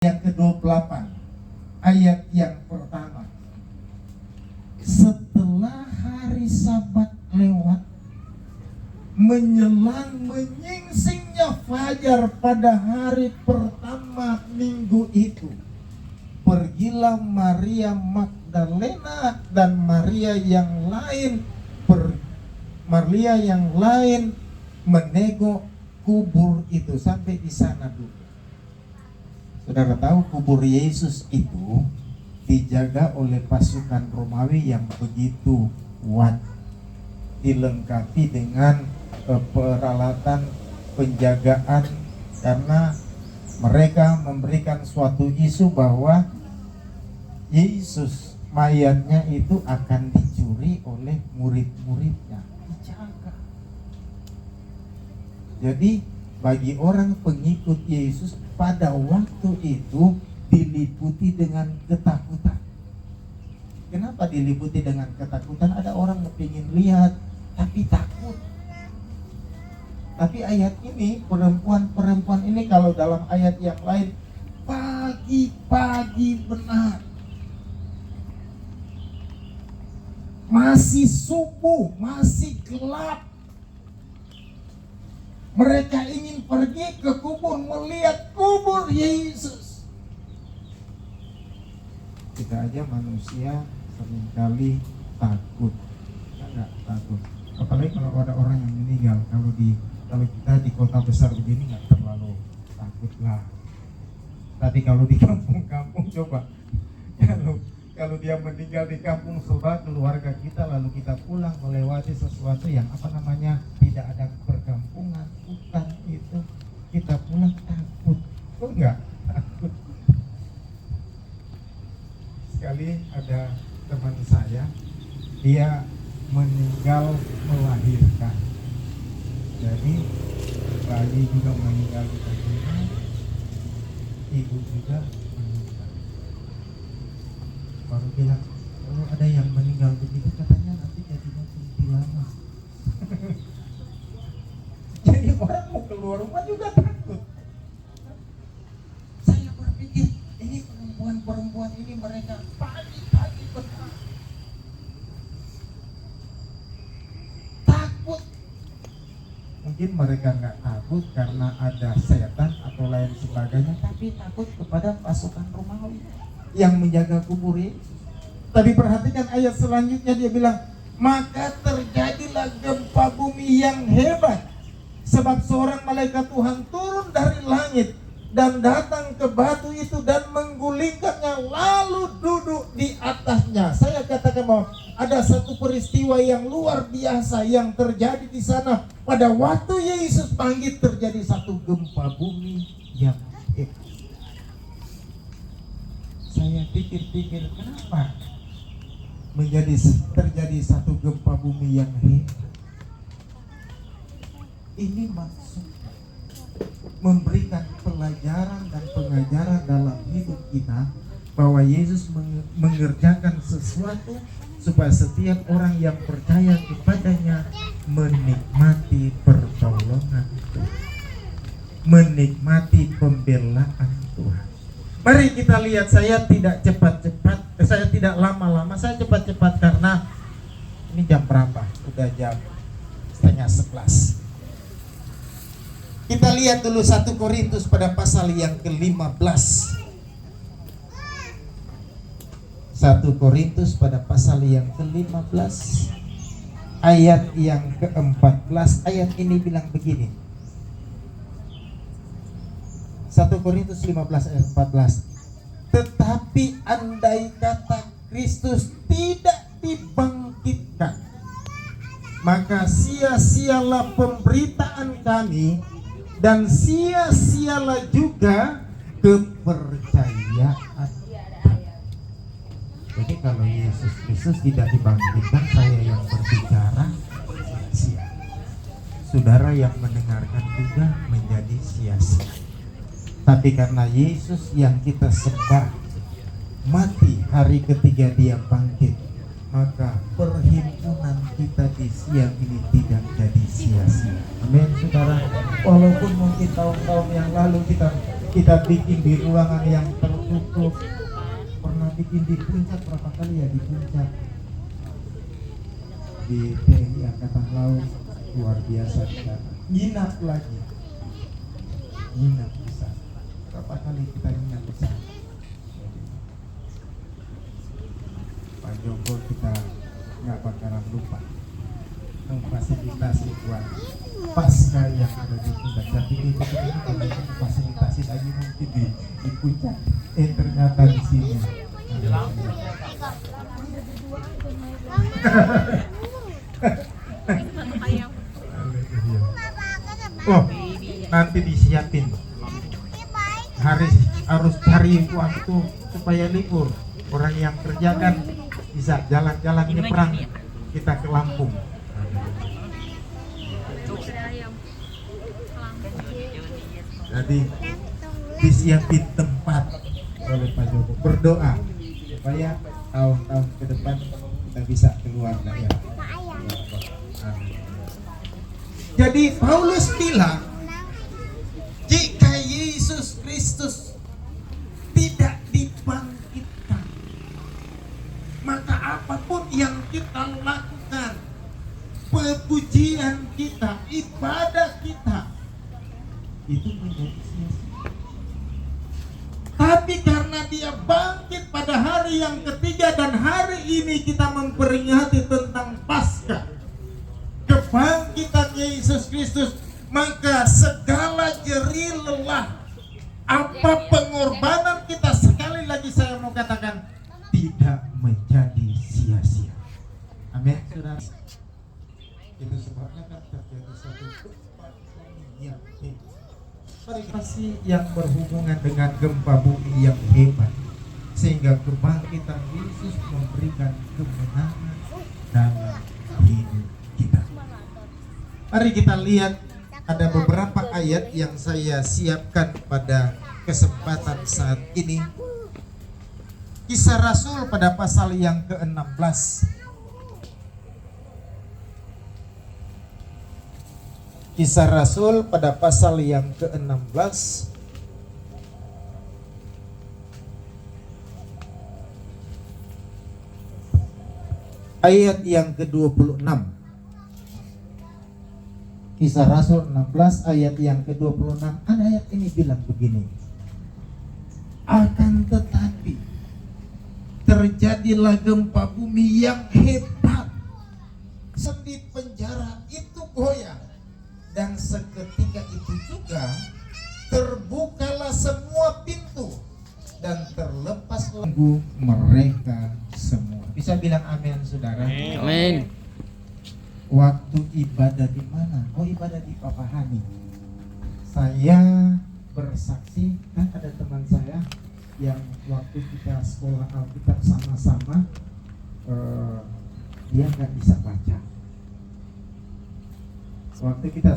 ayat ke-28, ayat yang pertama. Setelah hari Sabat lewat, menjelang menyingsingnya fajar pada hari pertama minggu itu, pergilah Maria Magdalena dan Maria yang lain menegok kubur itu. Sampai di sana dulu. Saudara tahu kubur Yesus itu dijaga oleh pasukan Romawi yang begitu kuat, dilengkapi dengan peralatan penjagaan, karena mereka memberikan suatu isu bahwa Yesus mayatnya itu akan dicuri oleh murid-muridnya. Dijaga. Jadi bagi orang pengikut Yesus pada waktu itu diliputi dengan ketakutan. Kenapa diliputi dengan ketakutan? Ada orang kepingin lihat tapi takut. Tapi ayat ini, perempuan ini, kalau dalam ayat yang lain, pagi-pagi benar, masih subuh, masih gelap, mereka ingin pergi ke kubur, melihat kubur Yesus. Kita aja manusia seringkali takut. Kita nggak takut. Apalagi kalau ada orang yang meninggal. Kalau kita di kota besar begini nggak terlalu takut lah. Tapi kalau di kampung-kampung coba, kalau dia meninggal di kampung sebelah keluarga kita, lalu kita pulang melewati sesuatu yang tidak ada perkampungan, hutan itu, kita pulang takut. Kok enggak takut? Sekali ada teman saya, dia meninggal melahirkan. Jadi bayi juga meninggal di kandungan, ibu juga meninggal. Baru bilang, kalau ada yang meninggal begitu katanya nanti jadinya kuntilanak. Jadi orang mau keluar rumah juga takut. Saya berpikir, ini perempuan ini mereka pagi-pagi benar takut. Mungkin mereka nggak takut karena ada setan atau lain sebagainya, tapi takut kepada pasukan Romawi yang menjaga kubur Yesus. Tapi perhatikan ayat selanjutnya, dia bilang, maka terjadilah gempa bumi yang hebat, sebab seorang malaikat Tuhan turun dari langit dan datang ke batu itu dan menggulingkannya, lalu duduk di atasnya. Saya katakan bahwa ada satu peristiwa yang luar biasa yang terjadi di sana. Pada waktu Yesus bangkit, terjadi satu gempa bumi yang hebat. Saya pikir-pikir, kenapa terjadi satu gempa bumi yang hebat? Ini maksudnya memberikan pelajaran dan pengajaran dalam hidup kita, bahwa Yesus mengerjakan sesuatu supaya setiap orang yang percaya kepadanya menikmati pertolongan Tuhan, menikmati pembelaan Tuhan. Mari kita lihat, saya tidak lama-lama, saya cepat-cepat karena ini jam berapa? Udah jam 10:30. Kita lihat dulu 1 Korintus pada pasal yang ke-15. 1 Korintus pada pasal yang ke-15, ayat yang ke-14. Ayat ini bilang begini. 1 Korintus 15 ayat 14. Tetapi andai kata Kristus tidak dibangkitkan, maka sia-sialah pemberitaan kami, dan sia-sialah juga kepercayaan. Jadi kalau Yesus Kristus tidak dibangkitkan, saya yang berbicara sia-sia. Saudara yang mendengarkan juga menjadi sia-sia. Tapi karena Yesus yang kita sembah mati, hari ketiga dia bangkit, maka perhimpunan kita di siang ini tidak jadi sia-sia. Amin, saudara. Walaupun mungkin tahun-tahun yang lalu kita kita bikin di ruangan yang tertutup. Pernah bikin di puncak berapa kali ya, di puncak di TNI Angkatan Laut, luar biasa di sana. Nginap lagi, nginap di sana. Berapa kali kita nginap di sana. Pak Joko kita nggak bakalan lupa memfasilitasi buat pasca yang ada di puncak. Tapi kita fasilitasi lagi mungkin di puncak. Ternyata di sini. Oh, nanti disiapin. Harus cari waktu supaya libur. Orang yang kerja kan bisa jalan-jalan nyebrang kita ke Lampung. Jadi disiapin tempat oleh Pak Joko, berdoa supaya tahun-tahun ke depan kita bisa keluar daerah. Jadi Paulus bilang, jika Yesus Kristus tidak dibangkitkan, maka apapun yang kita lakukan, pujian kita, ibadah kita, itu menjadi sia-sia. Tapi karena dia bangkit pada hari yang ketiga dan hari ini kita memperingati tentang Paskah, kebangkitan Yesus Kristus, maka segala jerih lelah, apa pengorbanan kita, sekali lagi saya mau katakan, tidak menjadi sia-sia. Amin, saudara. Itu sebabnya kan terjadi satu yang yang berhubungan dengan gempa bumi yang hebat, sehingga kebangkitan Yesus memberikan kemenangan dalam hidup kita. Mari kita lihat, ada beberapa ayat yang saya siapkan pada kesempatan saat ini. Kisah Rasul pada pasal yang ke-16. Kisah Rasul pada pasal yang ke-16 ayat yang ke-26. Kisah Rasul 16 ayat yang ke-26. Ada ayat ini bilang begini. Akan tetapi terjadilah gempa bumi yang hebat, sendi penjara itu goyah, dan seketika itu juga terbukalah semua pintu dan terlepas lagu mereka semua. Bisa bilang amin, saudara? Amin. Waktu ibadah di mana? Oh, ibadah di Papahani. Saya bersaksi, kan ada teman saya yang waktu kita sekolah Alkitab sama-sama, dia nggak bisa baca. Waktu kita